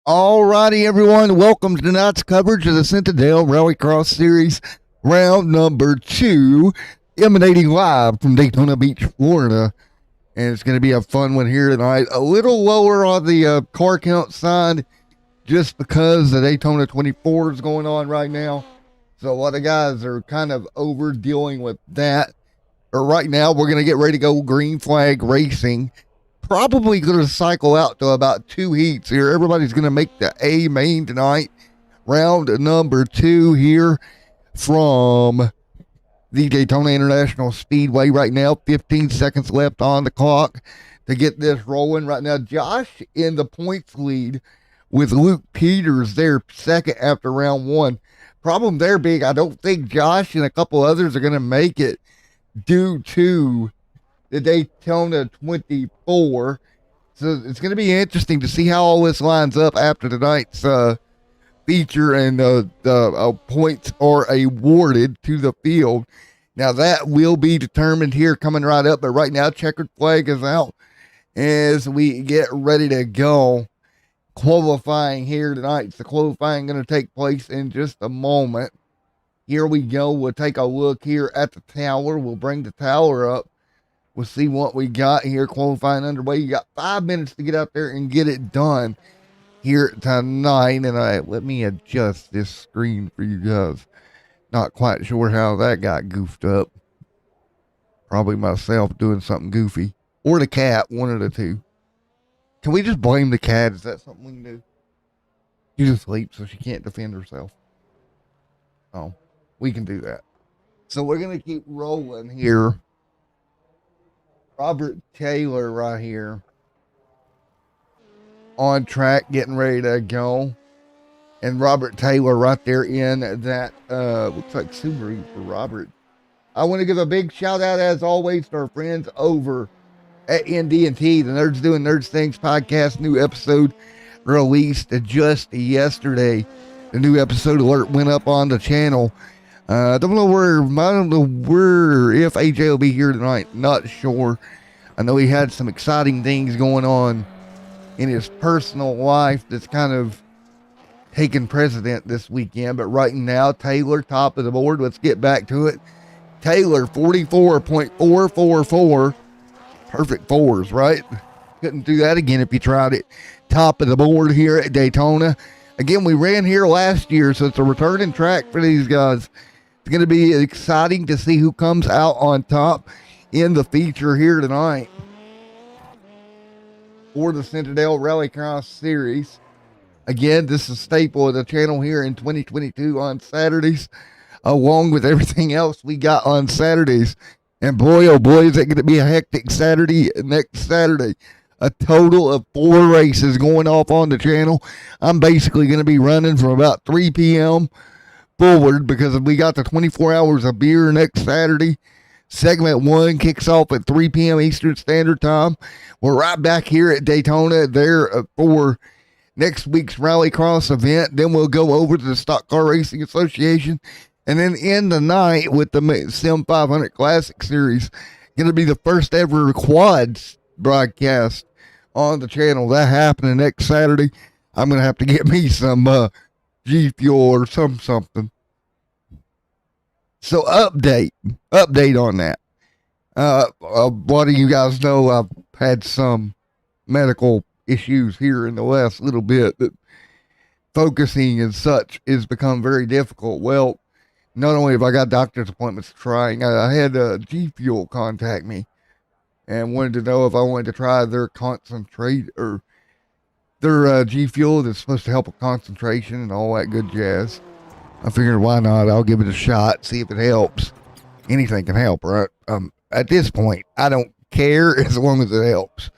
Alrighty, everyone. Welcome to tonight's coverage of the CITADEL Rallycross Series, round number 2, emanating live from Daytona Beach, Florida. And it's going to be a fun one here tonight. A little lower on the car count side, just because the Daytona 24 is going on right now. So a lot of guys are kind of over dealing with that. But right now, we're going to get ready to go green flag racing. Probably going to cycle out to about 2 heats here. Everybody's going to make the A main tonight. Round number 2 here from the Daytona International Speedway right now. 15 seconds left on the clock to get this rolling. Right now, Josh in the points lead with Luke Peters there second after round 1. Problem there being, I don't think Josh and a couple others are going to make it due to the Daytona 24. So it's going to be interesting to see how all this lines up after tonight's feature and the points are awarded to the field. Now that will be determined here coming right up, but right now checkered flag is out as we get ready to go. Qualifying here tonight. So qualifying going to take place in just a moment. Here we go. We'll take a look here at the tower. We'll bring the tower up. We'll see what we got here. Qualifying underway. You got 5 minutes to get out there and get it done here tonight. And let me adjust this screen for you guys. Not quite sure how that got goofed up. Probably myself doing something goofy. Or the cat, one of the two. Can we just blame the cat? Is that something we can do? She's asleep, so she can't defend herself. Oh, we can do that. So we're going to keep rolling here. Robert Taylor right here on track, getting ready to go. And Robert Taylor right there in that, looks like Subaru for Robert. I want to give a big shout out, as always, to our friends over at ND&T, the Nerds Doing Nerds Things podcast. New episode released just yesterday. The new episode alert went up on the channel. I don't know if AJ will be here tonight. Not sure. I know he had some exciting things going on in his personal life that's kind of taking precedent this weekend. But right now, Taylor, top of the board. Let's get back to it. Taylor, 44.444. Perfect fours, right? Couldn't do that again if you tried it. Top of the board here at Daytona. Again, we ran here last year, so it's a returning track for these guys. It's going to be exciting to see who comes out on top in the feature here tonight for the CITADEL Rallycross Series. Again, this is a staple of the channel here in 2022 on Saturdays, along with everything else we got on Saturdays. And boy, oh boy, is it going to be a hectic Saturday next Saturday. A total of 4 races going off on the channel. I'm basically going to be running from about 3 p.m. forward because we got the 24 hours of beer next Saturday. Segment 1 kicks off at 3 p.m. Eastern Standard Time. We're right back here at Daytona there for next week's Rallycross event. Then we'll go over to the Stock Car Racing Association and then end the night with the Sim 500 Classic Series. Going to be the first ever quads broadcast on the channel. That happening next Saturday. I'm going to have to get me some G Fuel or something. So update on that. A lot of you guys know I've had some medical issues here in the last little bit that focusing and such has become very difficult. Well, not only have I got doctor's appointments trying, I had G Fuel contact me and wanted to know if I wanted to try their concentrate or their G Fuel that's supposed to help with concentration and all that good jazz. I figured, why not? I'll give it a shot, see if it helps. Anything can help, right? At this point, I don't care as long as it helps.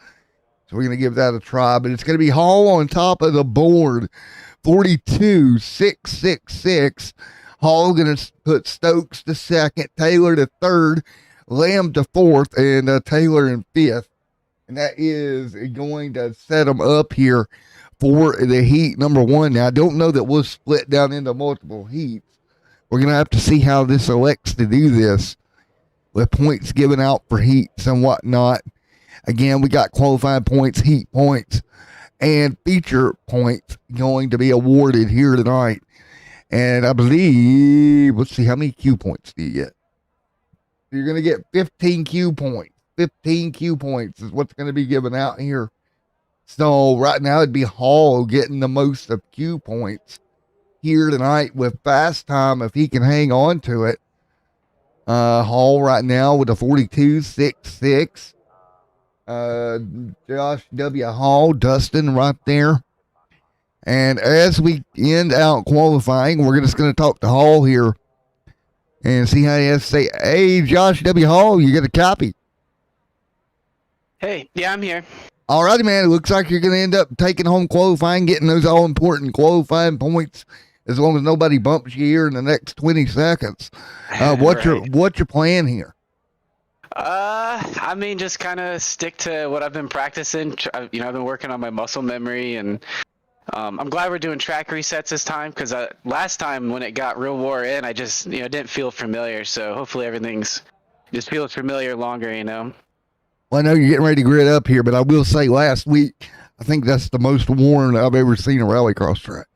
So we're going to give that a try, but it's going to be Hall on top of the board. 42.666. Hall going to put Stokes to second, Taylor to third, Lamb to fourth, and Taylor in fifth. And that is going to set them up here for the heat number 1. Now, I don't know that we'll split down into multiple heats. We're going to have to see how this elects to do this with points given out for heats and whatnot. Again, we got qualifying points, heat points, and feature points going to be awarded here tonight. And I believe, let's see, how many Q points do you get? You're going to get 15 Q points. 15 Q points is what's going to be given out here. So right now it'd be Hall getting the most of Q points here tonight with fast time if he can hang on to it. Hall right now with a 42.66. Josh W. Hall, Dustin right there. And as we end out qualifying, we're just going to talk to Hall here and see how he has to say. Hey, Josh W. Hall, you get a copy? Hey, yeah, I'm here. All righty, man. It looks like you're going to end up taking home qualifying, getting those all-important qualifying points as long as nobody bumps you here in the next 20 seconds. What's your plan here? I mean, just kind of stick to what I've been practicing. I've been working on my muscle memory, and I'm glad we're doing track resets this time because last time when it got real wore in, I just didn't feel familiar. So hopefully everything's just feels familiar longer. Well, I know you're getting ready to grid up here, but I will say last week, I think that's the most worn I've ever seen a rallycross track.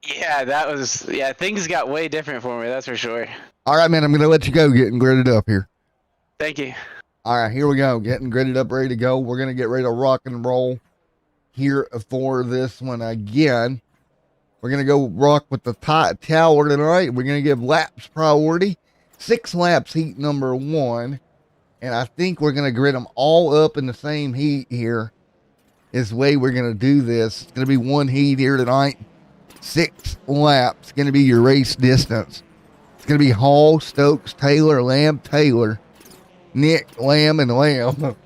Yeah, things got way different for me, that's for sure. All right, man, I'm going to let you go getting gridded up here. Thank you. All right, here we go. Getting gridded up, ready to go. We're going to get ready to rock and roll here for this one again. We're going to go rock with the tower tonight. We're going to give laps priority. 6 laps, heat number 1. And I think we're going to grid them all up in the same heat here. Is the way we're going to do this. It's going to be 1 heat here tonight. 6 laps. It's going to be your race distance. It's going to be Hall, Stokes, Taylor, Lamb, Taylor, Nick, Lamb, and Lamb.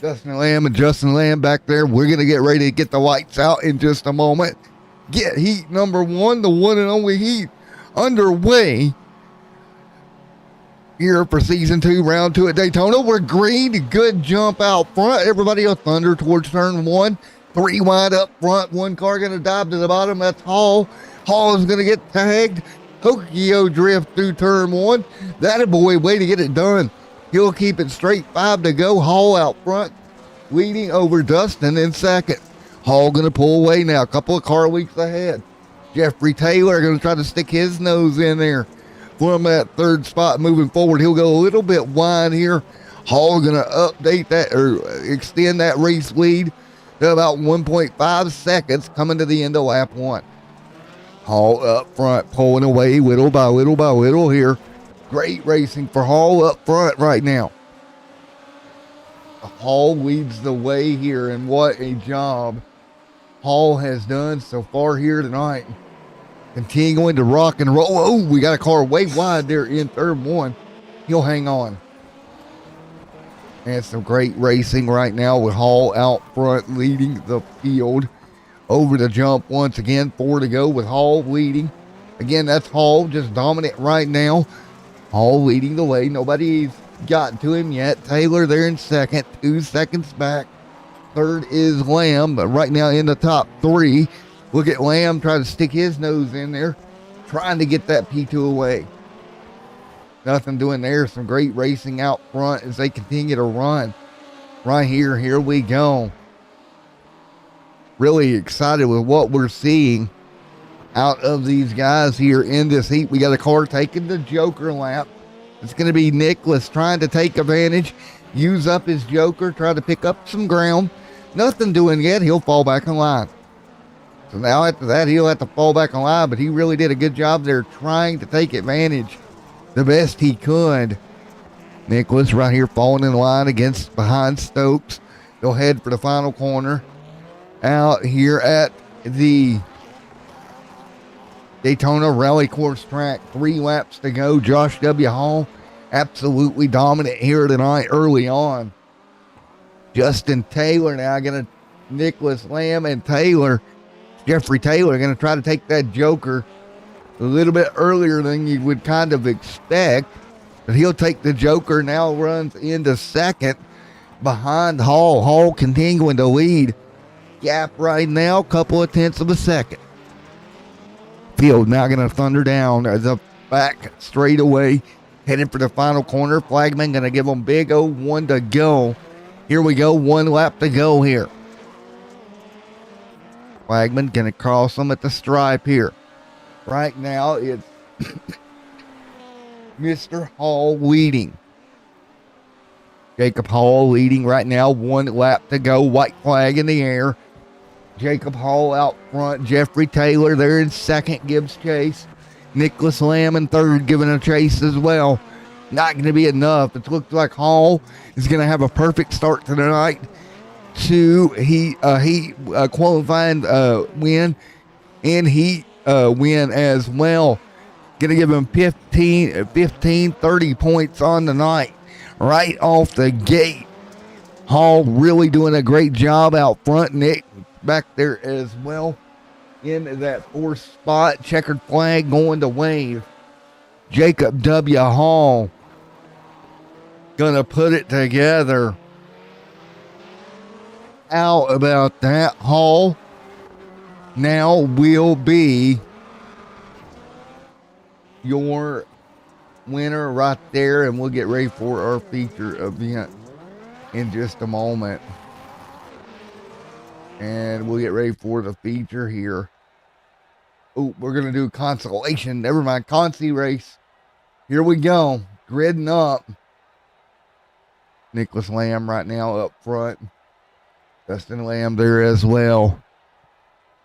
Dustin Lamb and Justin Lamb back there. We're going to get ready to get the lights out in just a moment. Get heat number 1, the one and only heat, underway here for season 2, round 2 at Daytona. We're green, good jump out front. Everybody will thunder towards turn 1. 3 wide up front. 1 car going to dive to the bottom. That's Hall. Hall is going to get tagged. Tokyo drift through turn 1. That a boy, way to get it done. He'll keep it straight. 5 to go. Hall out front, leading over Dustin in second. Hall going to pull away now. A couple of car weeks ahead. Jeffrey Taylor going to try to stick his nose in there from that 3rd spot moving forward. He'll go a little bit wide here. Hall going to update that or extend that race lead to about 1.5 seconds coming to the end of lap 1. Hall up front, pulling away little by little by little here. Great racing for Hall up front right now. Hall leads the way here, and what a job Hall has done so far here tonight. Continuing to rock and roll. Oh, we got a car way wide there in turn 1. He'll hang on. And some great racing right now with Hall out front leading the field. Over the jump once again. 4 to go with Hall leading. Again, that's Hall just dominant right now. Hall leading the way. Nobody's gotten to him yet. Taylor there in second. 2 seconds back. 3rd is Lamb, but right now in the top 3. Look at Lamb trying to stick his nose in there, trying to get that P2 away. Nothing doing there. Some great racing out front as they continue to run. Right here, here we go. Really excited with what we're seeing out of these guys here in this heat. We got a car taking the Joker lap. It's going to be Nicholas trying to take advantage, use up his Joker, try to pick up some ground. Nothing doing yet. He'll fall back in line. So now after that, he'll have to fall back in line, but he really did a good job there trying to take advantage the best he could. Nicholas right here falling in line behind Stokes. They'll head for the final corner out here at the Daytona Rally Course track. 3 laps to go. Josh W. Hall absolutely dominant here tonight early on. Justin Taylor now going to Nicholas Lamb and Taylor. Jeffrey Taylor going to try to take that Joker a little bit earlier than you would kind of expect. But he'll take the Joker, now runs into second behind Hall. Hall continuing to lead. Gap right now, couple of tenths of a second. Field now going to thunder down the back straightaway, heading for the final corner. Flagman going to give them big 1 to go. Here we go, 1 lap to go here. flagman gonna cross them at the stripe here. Right now it's Mr. Hall leading. Jacob Hall leading right now. 1 lap to go. White flag in the air. Jacob Hall out front. Jeffrey Taylor there in second, gives chase. Nicholas Lamb in third, giving a chase as well. Not going to be enough. It looks like Hall is going to have a perfect start to the night to qualifying win and heat win as well. Going to give him 30 points on the night right off the gate. Hall really doing a great job out front. Nick back there as well in that fourth spot. Checkered flag going to wave. Jacob W. Hall gonna put it together. How about that? Hall now will be your winner right there, and we'll get ready for our feature event in just a moment. And we'll get ready for the feature here. Oh, we're going to do consolation. Never mind. Consi race. Here we go. Gridding up. Nicholas Lamb right now up front. Dustin Lamb there as well.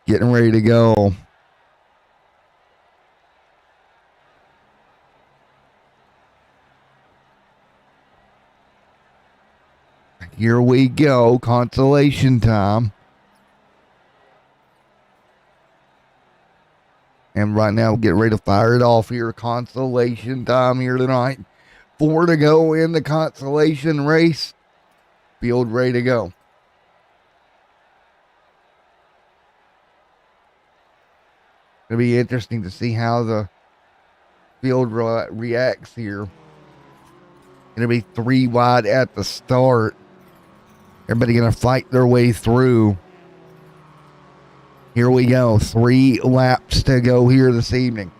Getting ready to go. Here we go. Consolation time. And right now, we'll get ready to fire it off here. Consolation time here tonight. 4 to go in the consolation race. Field ready to go. It'll be interesting to see how the field reacts here. It'll be 3 wide at the start. Everybody going to fight their way through. Here we go. 3 laps to go here this evening.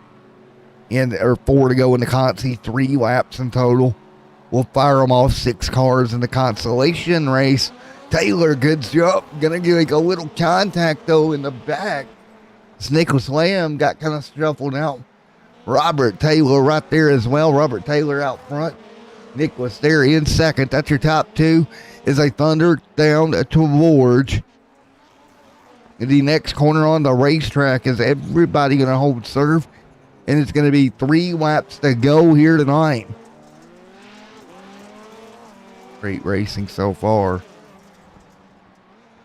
Or 4 to go in the Consi. 3 laps in total. We'll fire them off. 6 cars in the consolation race. Taylor, good job. Gonna get a little contact though in the back. Nicholas Lamb got kind of shuffled out. Robert Taylor right there as well. Robert Taylor out front. Nicholas there in second. That's your top 2 as they thunder down towards the next corner on the racetrack. Is everybody going to hold serve? And it's going to be 3 laps to go here tonight. Great racing so far.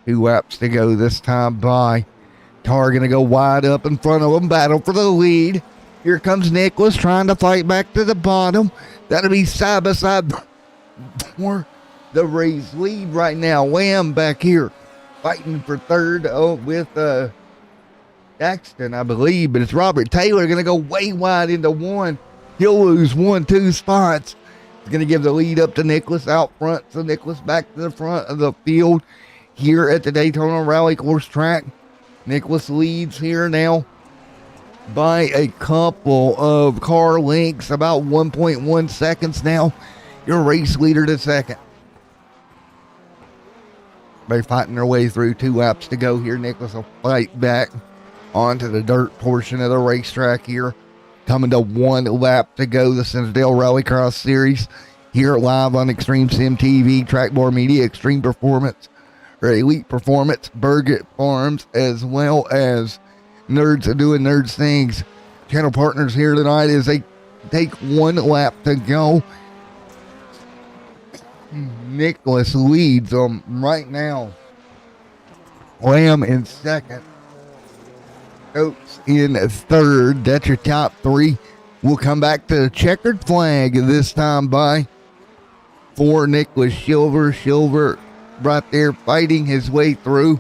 2 laps to go this time by. Car going to go wide up in front of them. Battle for the lead. Here comes Nicholas trying to fight back to the bottom. That'll be side by side for the race lead right now. Lamb back here fighting for third with Daxton, I believe, but it's Robert Taylor going to go way wide into 1. He'll lose 1-2 spots. He's going to give the lead up to Nicholas out front. So Nicholas back to the front of the field here at the Daytona Rally Course track. Nicholas leads here now by a couple of car lengths, about 1.1 seconds now. Your race leader to second. They're fighting their way through. 2 laps to go here. Nicholas will fight back onto the dirt portion of the racetrack here. Coming to 1 lap to go. The CITADEL Rallycross Series here live on Extreme Sim TV, Trackbar Media, Extreme Performance, or Elite Performance, Burgett Farms, as well as Nerds Doing Nerds Things. Channel partners here tonight as they take 1 lap to go. Nicholas leads them right now. Lamb in second. Oates in third. That's your top 3. We'll come back to the checkered flag this time by for Nicholas Silver. Silver right there fighting his way through.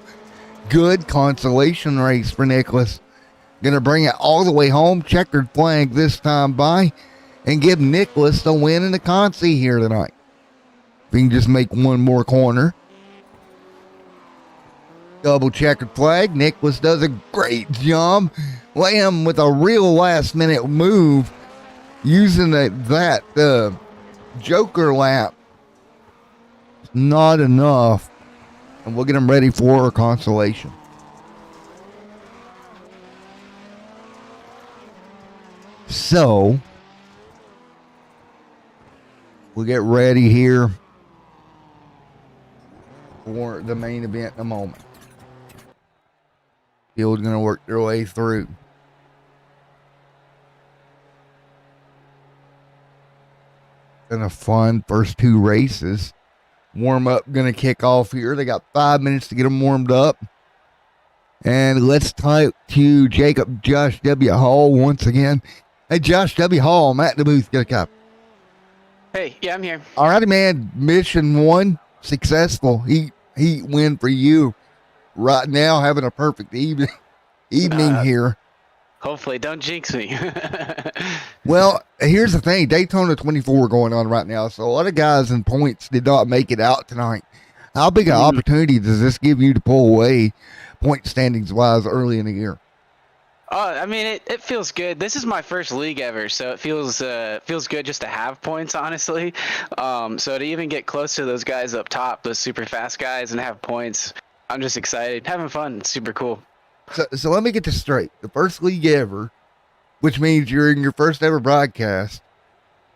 Good consolation race for Nicholas. Going to bring it all the way home. Checkered flag this time by and give Nicholas the win in the Consi here tonight. If he can just make 1 more corner. Double checkered flag. Nicholas does a great job. Lamb with a real last minute move using that Joker lap. Not enough. And we'll get him ready for a consolation. So we'll get ready here for the main event in a moment. Field's going to work their way through. Been a fun first two races. Warm up going to kick off here. They got 5 minutes to get them warmed up. And let's talk to Jacob Josh W. Hall once again. Hey, Josh W. Hall, I'm at the booth. Get a cup. Hey, yeah, I'm here. All righty, man. Mission 1 successful. Heat win for you. Right now, having a perfect evening here. Hopefully, don't jinx me. Well, here's the thing. Daytona 24 going on right now, so a lot of guys in points did not make it out tonight. How big an opportunity does this give you to pull away point standings wise early in the year? I mean, it feels good. This is my first league ever, so it feels good just to have points, honestly. So to even get close to those guys up top, those super fast guys, and have points, I'm just excited, having fun. It's super cool. So let me get this straight. The first league ever, which means you're in your first ever broadcast,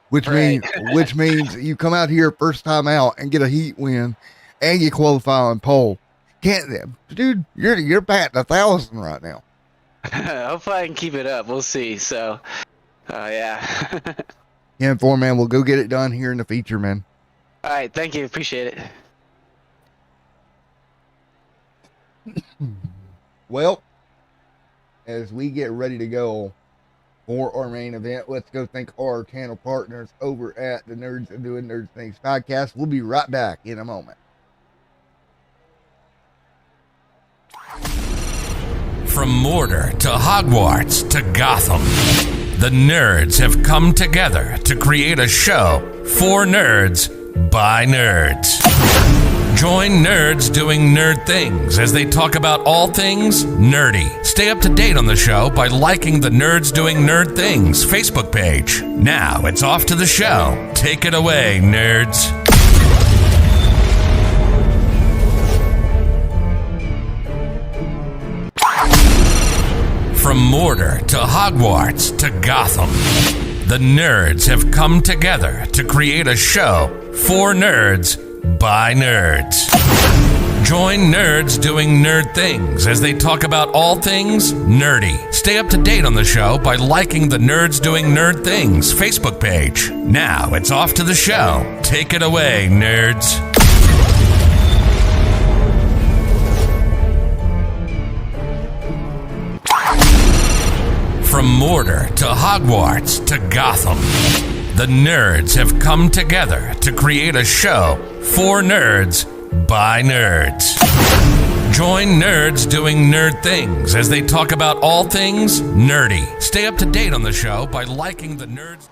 which means you come out here first time out and get a heat win, and you qualify on pole. Dude, you're batting 1,000 right now. Hopefully I can keep it up. We'll see. So, yeah. Yeah, man, we'll go get it done here in the feature, man. All right, thank you. Appreciate it. Well, as we get ready to go for our main event, let's go thank our channel partners over at the Nerds and Doing Nerd Things podcast. We'll be right back in a moment. From Mordor to Hogwarts to Gotham, the nerds have come together to create a show for nerds by nerds. Join nerds doing nerd things as they talk about all things nerdy. Stay up to date on the show by liking the Nerds Doing Nerd Things Facebook page. Now it's off to the show. Take it away, nerds. From Mordor to Hogwarts to Gotham, the nerds have come together to create a show for nerds by nerds. Join nerds doing nerd things as they talk about all things nerdy. Stay up to date on the show by liking the Nerds Doing Nerd Things Facebook page. Now it's off to the show. Take it away, nerds. From Mordor to Hogwarts to Gotham, the nerds have come together to create a show for nerds by nerds. Join nerds doing nerd things as they talk about all things nerdy. Stay up to date on the show by liking the Nerds.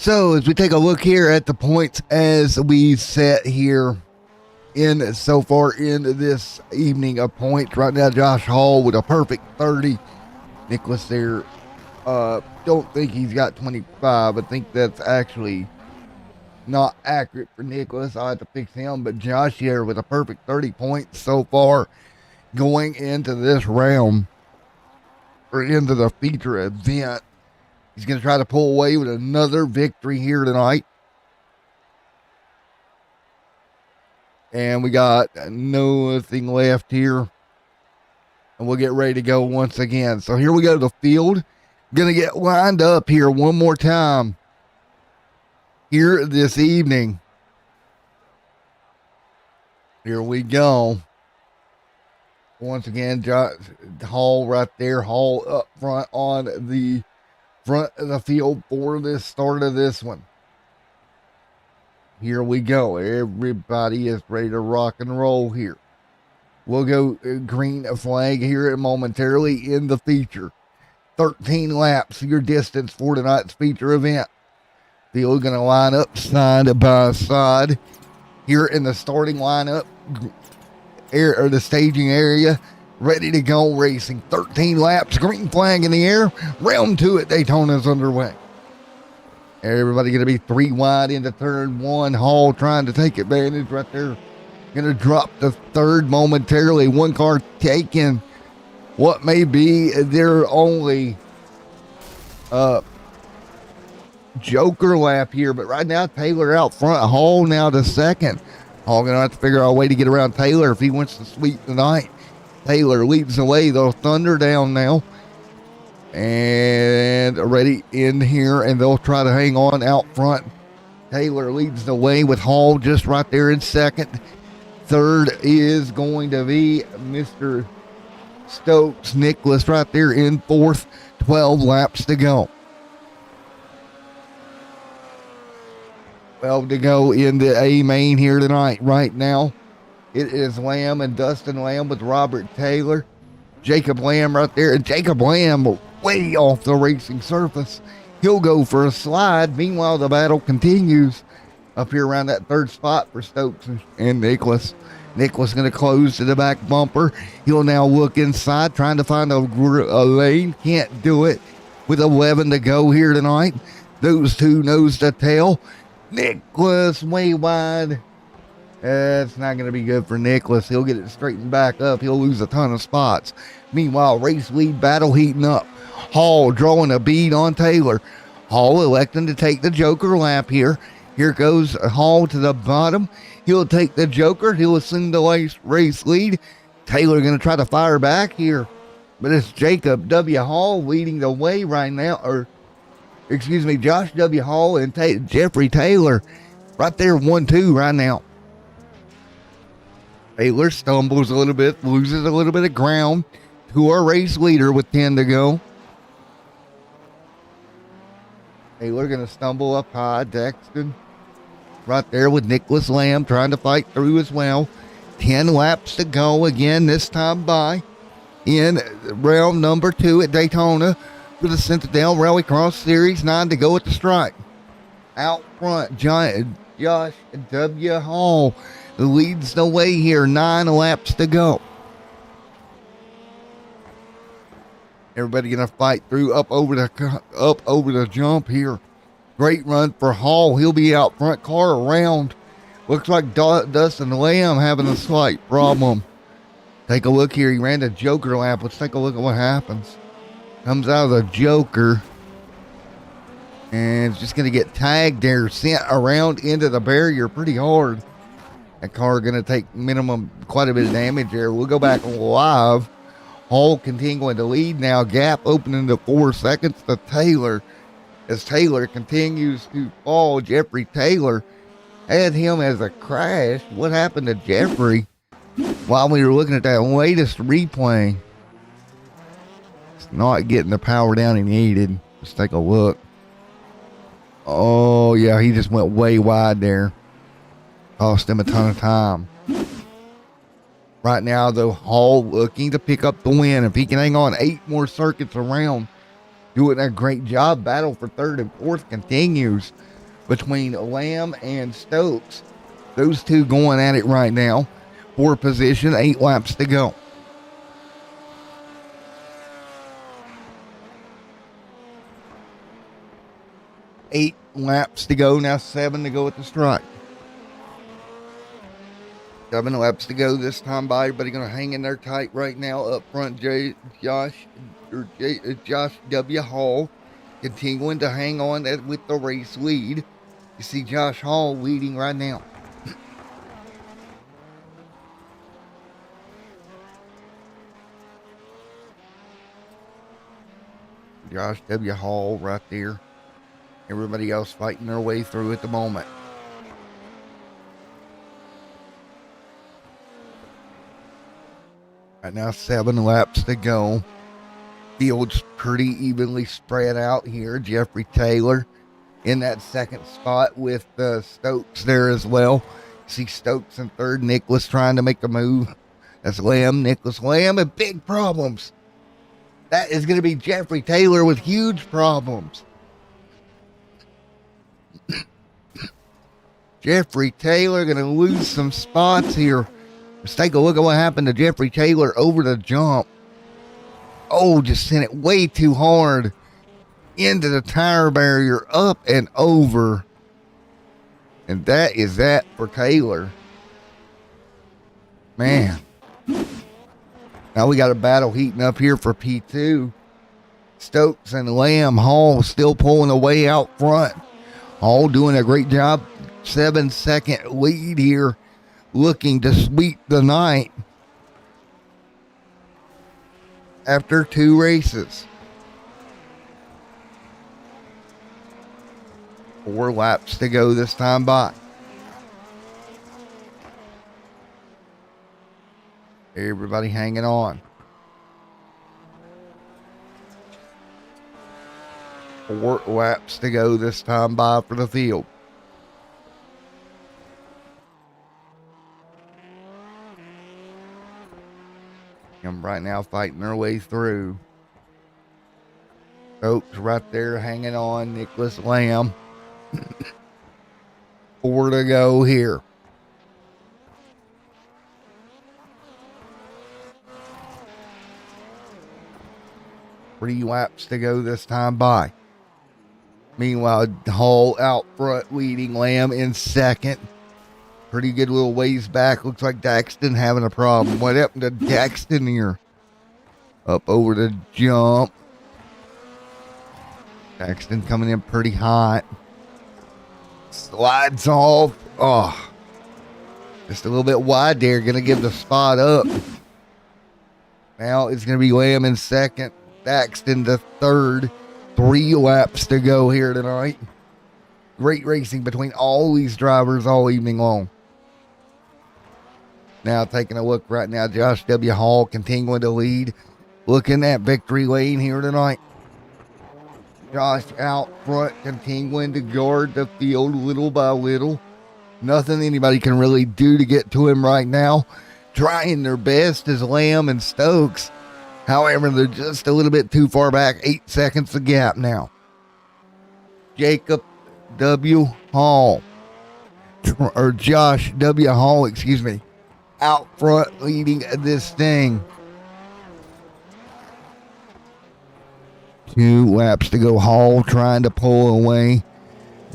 So as we take a look here at the points as we set here in so far into this evening of points, right now Josh Hall with a perfect 30. Nicholas there, don't think he's got 25. I think that's actually not accurate for Nicholas. I'll have to fix him. But Josh here with a perfect 30 points so far going into this round or into the feature event. He's going to try to pull away with another victory here tonight. And we got nothing left here. And we'll get ready to go once again. So here we go to the field. Going to get lined up here one more time here this evening. Here we go. Once again, Hall right there. Hall up front on the front of the field for this start of this one. Here we go. Everybody is ready to rock and roll here. We'll go green flag here momentarily in the feature. 13 laps, your distance for tonight's feature event. Field going to line up side by side here in the starting lineup or the staging area. Ready to go racing. 13 laps, green flag in the air. Round 2 at Daytona is underway. Everybody going to be 3 wide into turn 1. Hall trying to take advantage right there. Going to drop the third momentarily. One car taking what may be their only joker lap here. But right now, Taylor out front. Hall now to second. Hall going to have to figure out a way to get around Taylor if he wants to sweep tonight. Taylor leads the way. They'll thunder down now. And ready in here, and they'll try to hang on out front. Taylor leads the way with Hall just right there in second. Third is going to be Mr. Stokes. Nicholas right there in fourth. 12 laps to go. 12 to go in the A main here tonight. Right now, it is Lamb and Dustin Lamb with Robert Taylor. Jacob Lamb right there, and Jacob Lamb way off the racing surface. He'll go for a slide. Meanwhile, the battle continues up here around that third spot for Stokes and Nicholas. Nicholas going to close to the back bumper. He'll now look inside, trying to find a lane. Can't do it with 11 to go here tonight. Those two nose to tail. Nicholas way wide. It's not going to be good for Nicholas. He'll get it straightened back up. He'll lose a ton of spots. Meanwhile, race lead battle heating up. Hall drawing a bead on Taylor. Hall electing to take the joker lap here. Here goes Hall to the bottom. He'll take the joker. He'll assume the race lead. Taylor going to try to fire back here. But it's Jacob W. Hall leading the way right now. Josh W. Hall and Jeffrey Taylor right there 1-2 right now. Taylor stumbles a little bit, loses a little bit of ground to our race leader with 10 to go. Taylor going to stumble up high. Dexton right there with Nicholas Lamb trying to fight through as well. 10 laps to go again, this time by in round number 2 at Daytona for the CITADEL Rallycross Series. 9 to go at the stripe. Out front, Josh W. Hall leads the way here. 9 laps to go. Everybody gonna fight through up over the jump here. Great run for Hall. He'll be out front. Car around. Looks like Dustin Lamb having a slight problem. Take a look here. He ran the joker lap. Let's take a look at what happens. Comes out of the joker. And it's just gonna get tagged there. Sent around into the barrier pretty hard. That car going to take minimum quite a bit of damage there. We'll go back live. Hall continuing to lead now. Gap opening to 4 seconds to Taylor. As Taylor continues to fall, Jeffrey Taylor had him as a crash. What happened to Jeffrey while we were looking at that latest replay? It's not getting the power down he needed. Let's take a look. Oh, yeah, he just went way wide there. Cost him a ton of time. Right now, though, Hall looking to pick up the win. If he can hang on 8 more circuits around, doing a great job. Battle for 3rd and 4th continues between Lamb and Stokes. Those two going at it right now for position. 8 laps to go. 8 laps to go. Now 7 to go at the stripe. 7 laps to go this time by. Everybody going to hang in there tight right now. Up front, Josh W. Hall continuing to hang on with the race lead. You see Josh Hall leading right now. Josh W. Hall right there. Everybody else fighting their way through at the moment. Right now, 7 laps to go. Field's pretty evenly spread out here. Jeffrey Taylor in that second spot with Stokes there as well. See Stokes in third. Nicholas trying to make a move. That's Lamb. Nicholas Lamb and big problems. That is going to be Jeffrey Taylor with huge problems. Jeffrey Taylor going to lose some spots here. Let's take a look at what happened to Jeffrey Taylor over the jump. Oh, just sent it way too hard into the tire barrier, up and over. And that is that for Taylor. Man. Now we got a battle heating up here for P2. Stokes and Lamb. Hall still pulling away out front. Hall doing a great job. 7-second lead here. Looking to sweep the night. After 2 races. 4 laps to go this time by. Everybody hanging on. 4 laps to go this time by for the field. And right now fighting their way through. Stokes right there hanging on. Nicholas Lamb. 4 to go here. Three laps to go this time by. Meanwhile, Hall out front leading. Lamb in second. Pretty good little ways back. Looks like Daxton having a problem. What happened to Daxton here? Up over the jump. Daxton coming in pretty hot. Slides off. Oh. Just a little bit wide there. Going to give the spot up. Now it's going to be Lamb in second. Daxton to third. 3 laps to go here tonight. Great racing between all these drivers all evening long. Now taking a look right now, Josh W. Hall continuing to lead. Looking at victory lane here tonight. Josh out front, continuing to guard the field little by little. Nothing anybody can really do to get to him right now. Trying their best is Lamb and Stokes. However, they're just a little bit too far back. 8 seconds of gap now. Jacob W. Hall. Or Josh W. Hall, excuse me. Out front leading this thing. 2 laps to go. Hall trying to pull away.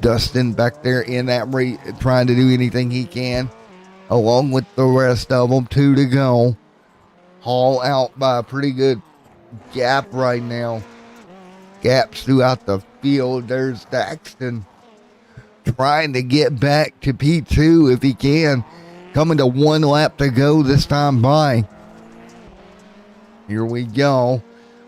Dustin back there in that race, trying to do anything he can. Along with the rest of them. 2 to go. Hall out by a pretty good gap right now. Gaps throughout the field. There's Daxton trying to get back to P2 if he can. Coming to 1 lap to go this time by. Here we go.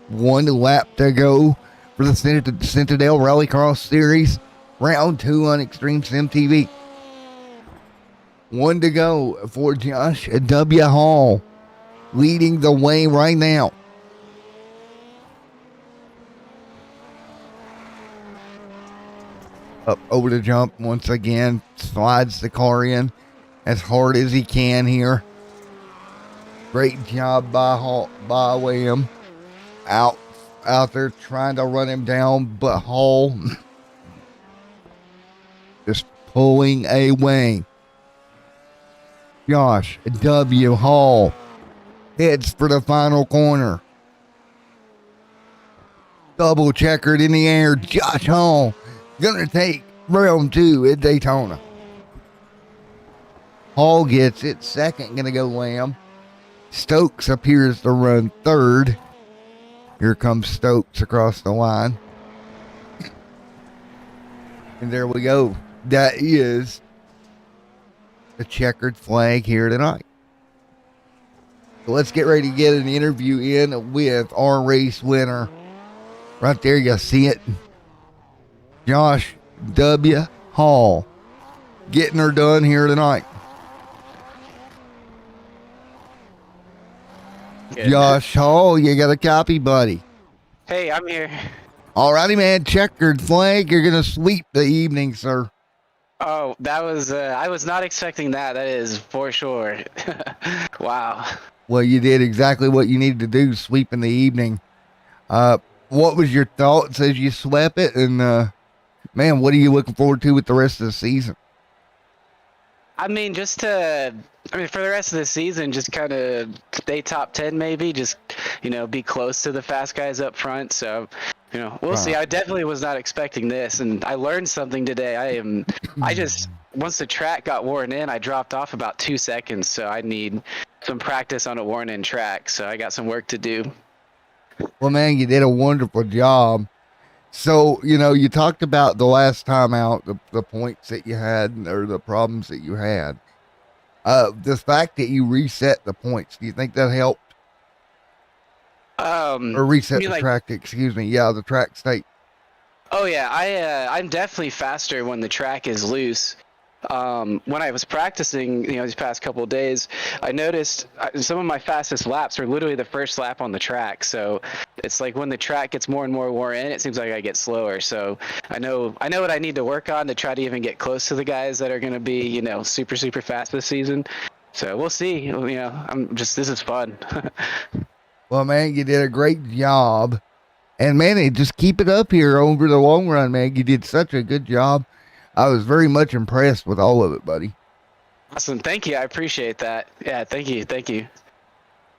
1 lap to go for the CITADEL Rallycross Series. Round 2 on Extreme Sim TV. 1 to go for Josh W. Hall. Leading the way right now. Up over the jump once again. Slides the car in as hard as he can here. Great job by William. Out there trying to run him down, but Hall just pulling away. Josh W. Hall heads for the final corner. Double checkered in the air. Josh Hall Gonna take round 2 at Daytona. Hall gets it. Second, gonna go Lamb. Stokes appears to run third. Here comes Stokes across the line. And there we go. That is the checkered flag here tonight. So let's get ready to get an interview in with our race winner. Right there, you see it. Josh W. Hall getting her done here tonight. Good. Josh Hall, you got a copy, buddy. Hey, I'm here. Alrighty, man. Checkered flag. You're going to sweep the evening, sir. Oh, that was, I was not expecting that. That is for sure. Wow. Well, you did exactly what you needed to do, sweeping the evening. What was your thoughts as you swept it? And, man, what are you looking forward to with the rest of the season? I mean, for the rest of the season, just kind of stay top 10 maybe, just, be close to the fast guys up front. So, we'll see. I definitely was not expecting this, and I learned something today. Once the track got worn in, I dropped off about 2 seconds, so I need some practice on a worn in track. So I got some work to do. Well, man, you did a wonderful job. So, you talked about the last time out, the points that you had or the problems that you had. The fact that you reset the points, do you think that helped? Or reset the track, excuse me. Yeah, the track state. Oh, yeah. I'm definitely faster when the track is loose. When I was practicing, these past couple of days, I noticed some of my fastest laps are literally the first lap on the track. So it's like when the track gets more and more worn in, it seems like I get slower. So I know what I need to work on to try to even get close to the guys that are going to be, super, super fast this season. So we'll see. This is fun. Well, man, you did a great job. And, man, just keep it up here over the long run, man. You did such a good job. I was very much impressed with all of it, buddy. Awesome. Thank you. I appreciate that. Yeah, thank you. Thank you.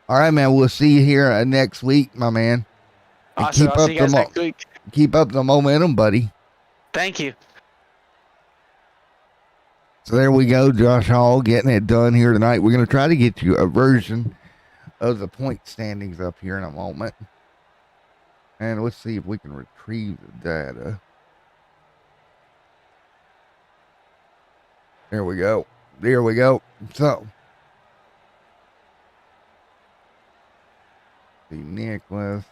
All right, man. We'll see you here next week, my man. And awesome. I'll see you guys next week. Keep up the momentum, buddy. Thank you. So there we go, Josh Hall getting it done here tonight. We're going to try to get you a version of the point standings up here in a moment. And let's see if we can retrieve the data. There we go. There we go. So, see, Nicholas.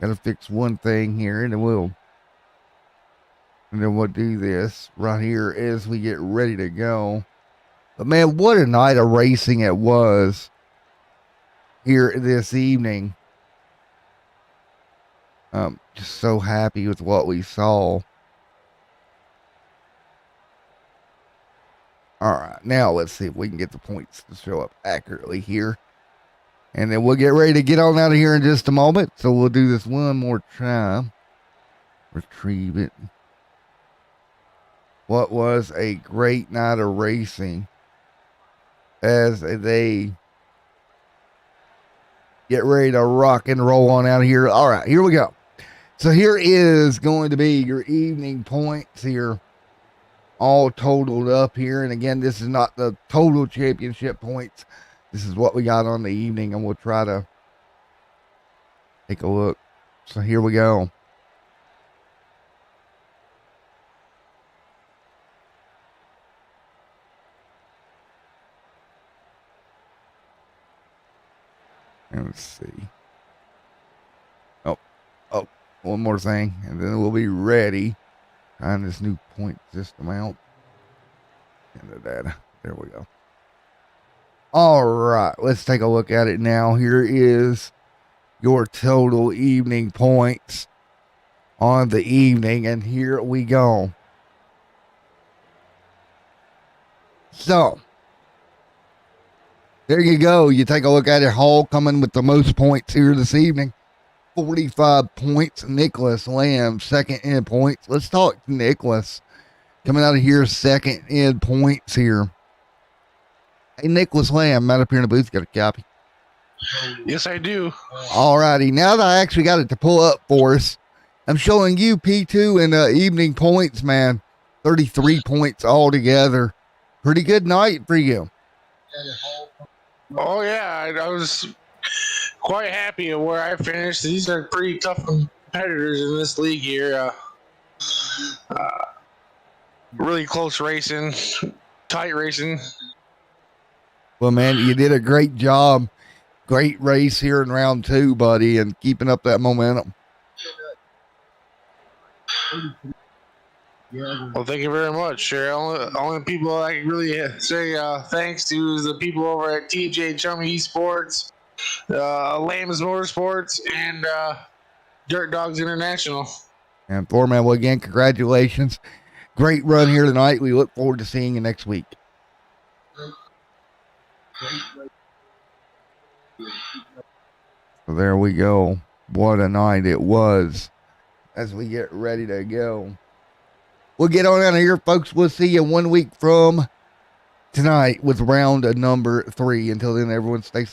Got to fix one thing here, and then we'll do this right here as we get ready to go. But man, what a night of racing it was here this evening. Just so happy with what we saw. All right, now let's see if we can get the points to show up accurately here. And then we'll get ready to get on out of here in just a moment. So we'll do this one more time. Retrieve it. What was a great night of racing as they get ready to rock and roll on out of here. All right, here we go. So here is going to be your evening points here, all totaled up here. And again, this is not the total championship points. This is what we got on the evening, and we'll try to take a look. So here we go. And let's see. Oh, one more thing, and then we'll be ready. Find this new point system out. And the data. There we go. All right, let's take a look at it now. Here is your total evening points on the evening, and here we go. So, there you go. You take a look at it. Hall coming with the most points here this evening. 45 points. Nicholas Lamb, second in points. Let's talk to Nicholas. Coming out of here, second in points here. Hey, Nicholas Lamb, out up here in the booth. Got a copy? Yes, I do. All righty. Now that I actually got it to pull up for us, I'm showing you P2 in evening points, man. 33 points altogether. Pretty good night for you. Oh yeah, I was quite happy at where I finished. These are pretty tough competitors in this league here. Really close racing, tight racing. Well, man, you did a great job. Great race here in round 2, buddy, and keeping up that momentum. Well, thank you very much. Only people I can really say thanks to is the people over at TJ Chummy Esports, Lamb's Motorsports, and Dirt Dogs International. And Foreman, well, again, congratulations. Great run here tonight. We look forward to seeing you next week. So there we go. What a night it was as we get ready to go. We'll get on out of here, folks. We'll see you 1 week from tonight with round number 3. Until then, everyone stay safe.